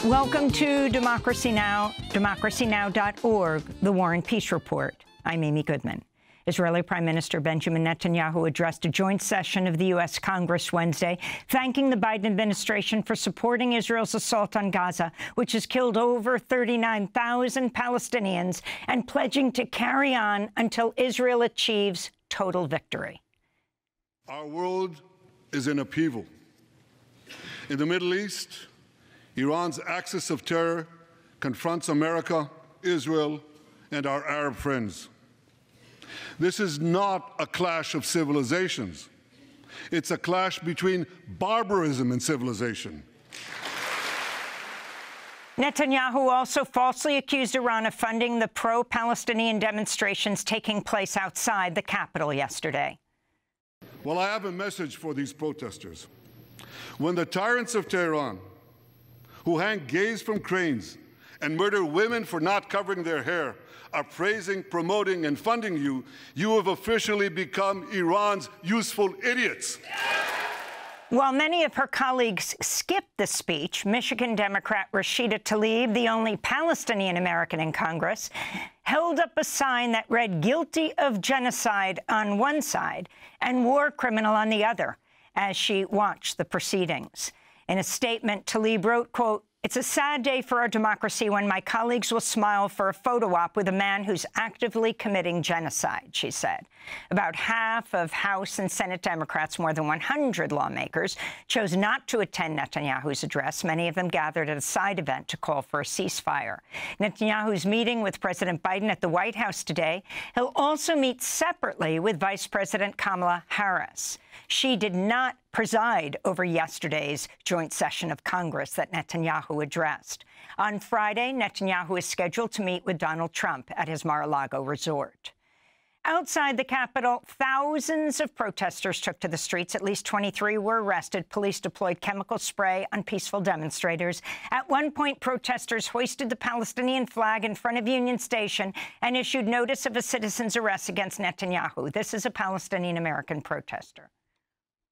Welcome to Democracy Now!, democracynow.org, The War and Peace Report. I'm Amy Goodman. Israeli Prime Minister Benjamin Netanyahu addressed a joint session of the U.S. Congress Wednesday, thanking the Biden administration for supporting Israel's assault on Gaza, which has killed over 39,000 Palestinians, and pledging to carry on until Israel achieves total victory. Our world is in upheaval. In the Middle East, Iran's axis of terror confronts America, Israel, and our Arab friends. This is not a clash of civilizations. It's a clash between barbarism and civilization. Netanyahu also falsely accused Iran of funding the pro-Palestinian demonstrations taking place outside the capital yesterday. Well, I have a message for these protesters. When the tyrants of Tehran, who hang gays from cranes and murder women for not covering their hair, are praising, promoting, and funding you, you have officially become Iran's useful idiots. While many of her colleagues skipped the speech, Michigan Democrat Rashida Tlaib, the only Palestinian-American in Congress, held up a sign that read "guilty of genocide" on one side and "war criminal" on the other as she watched the proceedings. In a statement, Tlaib wrote, quote, "It's a sad day for our democracy when my colleagues will smile for a photo op with a man who's actively committing genocide," she said. About half of House and Senate Democrats, more than 100 lawmakers, chose not to attend Netanyahu's address. Many of them gathered at a side event to call for a ceasefire. Netanyahu's meeting with President Biden at the White House today. He'll also meet separately with Vice President Kamala Harris. She did not preside over yesterday's joint session of Congress that Netanyahu addressed. On Friday, Netanyahu is scheduled to meet with Donald Trump at his Mar-a-Lago resort. Outside the Capitol, thousands of protesters took to the streets. At least 23 were arrested. Police deployed chemical spray on peaceful demonstrators. At one point, protesters hoisted the Palestinian flag in front of Union Station and issued notice of a citizen's arrest against Netanyahu. This is a Palestinian-American protester.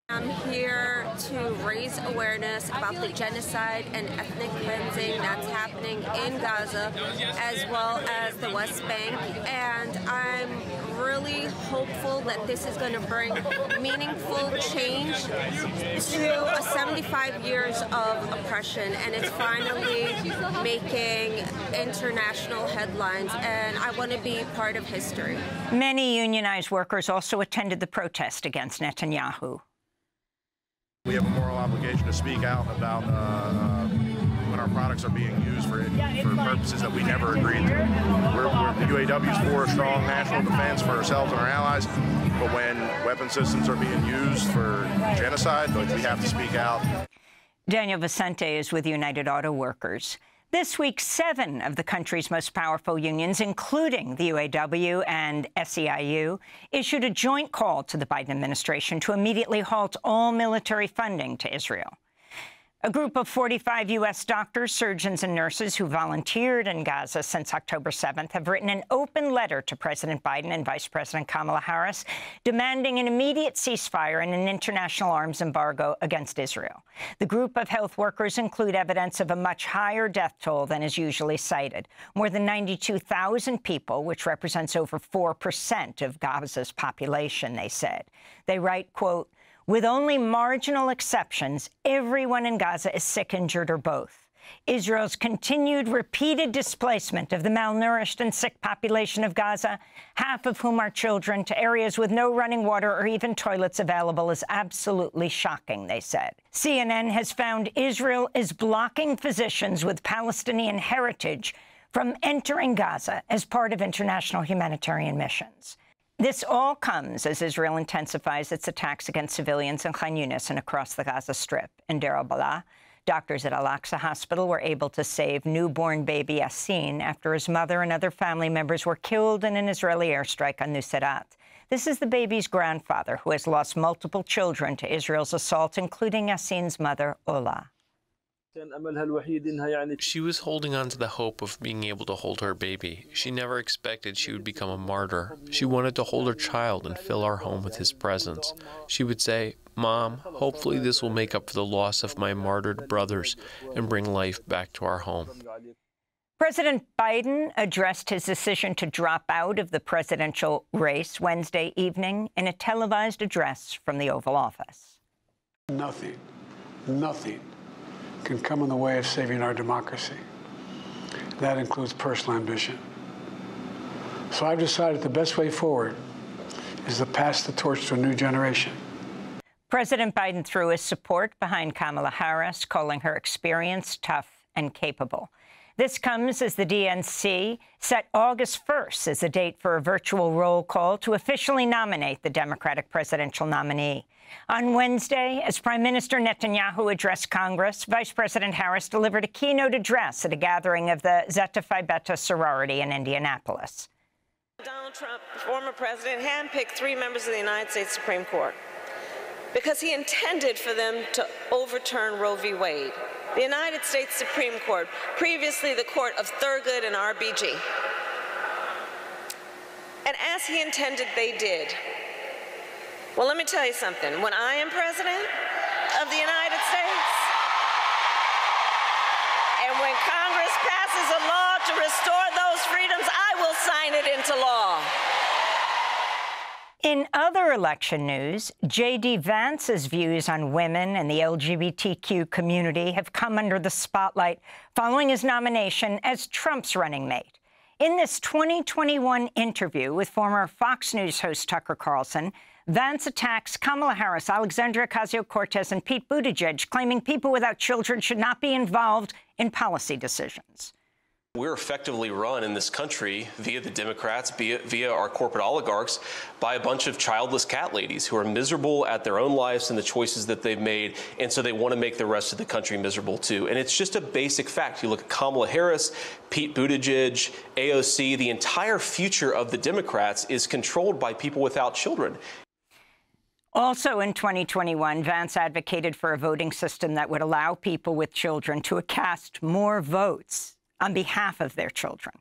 I'm here to raise awareness about the genocide and ethnic cleansing that's happening in Gaza, as well as the West Bank, and I'm really hopeful that this is going to bring meaningful change to 75 years of oppression, and it's finally making international headlines, and I want to be part of history. Many unionized workers also attended the protest against Netanyahu. We have a moral obligation to speak out about when our products are being used for purposes that we never agreed to. The UAW is for a strong national defense for ourselves and our allies, but when weapon systems are being used for genocide, we have to speak out. Daniel Vicente is with United Auto Workers. This week, 7 of the country's most powerful unions, including the UAW and SEIU, issued a joint call to the Biden administration to immediately halt all military funding to Israel. A group of 45 U.S. doctors, surgeons, and nurses who volunteered in Gaza since October 7th have written an open letter to President Biden and Vice President Kamala Harris demanding an immediate ceasefire and an international arms embargo against Israel. The group of health workers include evidence of a much higher death toll than is usually cited. More than 92,000 people, which represents over 4% of Gaza's population, they said. They write, quote, "With only marginal exceptions, everyone in Gaza is sick, injured, or both. Israel's continued repeated displacement of the malnourished and sick population of Gaza, half of whom are children, to areas with no running water or even toilets available is absolutely shocking," they said. CNN has found Israel is blocking physicians with Palestinian heritage from entering Gaza as part of international humanitarian missions. This all comes as Israel intensifies its attacks against civilians in Khan Yunis and across the Gaza Strip. In Deir al-Balah, doctors at Al-Aqsa Hospital were able to save newborn baby Yasin after his mother and other family members were killed in an Israeli airstrike on Nuseirat. This is the baby's grandfather, who has lost multiple children to Israel's assault, including Yasin's mother, Ola. She was holding on to the hope of being able to hold her baby. She never expected she would become a martyr. She wanted to hold her child and fill our home with his presence. She would say, "Mom, hopefully this will make up for the loss of my martyred brothers and bring life back to our home." President Biden addressed his decision to drop out of the presidential race Wednesday evening in a televised address from the Oval Office. Nothing can come in the way of saving our democracy. That includes personal ambition. So I've decided the best way forward is to pass the torch to a new generation. President Biden threw his support behind Kamala Harris, calling her experienced, tough, and capable. This comes as the DNC set August 1st as the date for a virtual roll call to officially nominate the Democratic presidential nominee. On Wednesday, as Prime Minister Netanyahu addressed Congress, Vice President Harris delivered a keynote address at a gathering of the Zeta Phi Beta sorority in Indianapolis. Donald Trump, former president, handpicked 3 members of the United States Supreme Court because he intended for them to overturn Roe v. Wade, the United States Supreme Court, previously the court of Thurgood and RBG. And as he intended, they did. Well, let me tell you something. When I am president of the United States, and when Congress passes a law to restore those freedoms, I will sign it into law. In other election news, J.D. Vance's views on women and the LGBTQ community have come under the spotlight following his nomination as Trump's running mate. In this 2021 interview with former Fox News host Tucker Carlson, Vance attacks Kamala Harris, Alexandria Ocasio-Cortez, and Pete Buttigieg, claiming people without children should not be involved in policy decisions. We're effectively run in this country via the Democrats, via our corporate oligarchs, by a bunch of childless cat ladies who are miserable at their own lives and the choices that they've made, and so they want to make the rest of the country miserable too. And it's just a basic fact. You look at Kamala Harris, Pete Buttigieg, AOC, the entire future of the Democrats is controlled by people without children. Also in 2021, Vance advocated for a voting system that would allow people with children to cast more votes on behalf of their children.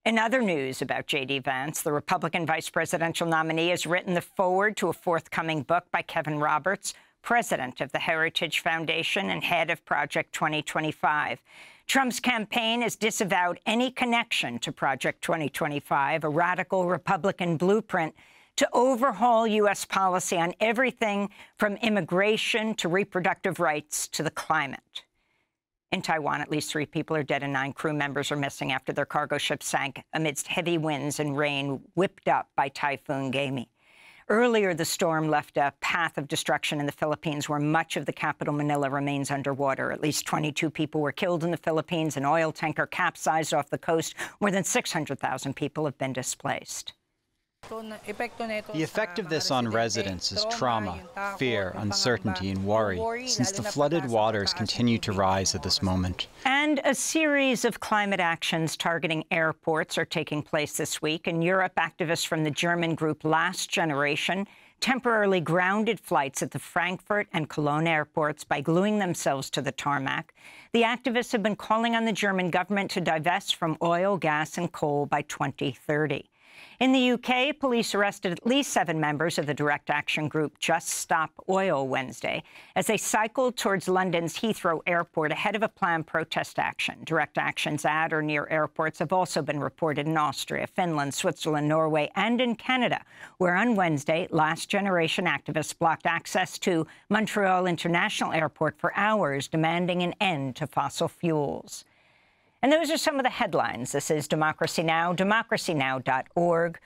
In other news about J.D. Vance, the Republican vice presidential nominee has written the foreword to a forthcoming book by Kevin Roberts, president of the Heritage Foundation and head of Project 2025. Trump's campaign has disavowed any connection to Project 2025, a radical Republican blueprint to overhaul U.S. policy on everything from immigration to reproductive rights to the climate. In Taiwan, at least 3 people are dead and 9 crew members are missing after their cargo ship sank amidst heavy winds and rain whipped up by Typhoon Gami. Earlier, the storm left a path of destruction in the Philippines, where much of the capital, Manila, remains underwater. At least 22 people were killed in the Philippines. An oil tanker capsized off the coast. More than 600,000 people have been displaced. The effect of this on residents is trauma, fear, uncertainty, and worry, since the flooded waters continue to rise at this moment. And a series of climate actions targeting airports are taking place this week. In Europe, activists from the German group Last Generation temporarily grounded flights at the Frankfurt and Cologne airports by gluing themselves to the tarmac. The activists have been calling on the German government to divest from oil, gas, and coal by 2030. In the UK, police arrested at least 7 members of the direct action group Just Stop Oil Wednesday as they cycled towards London's Heathrow Airport ahead of a planned protest action. Direct actions at or near airports have also been reported in Austria, Finland, Switzerland, Norway, and in Canada, where on Wednesday, Last Generation activists blocked access to Montreal International Airport for hours, demanding an end to fossil fuels. And those are some of the headlines. This is Democracy Now!, democracynow.org.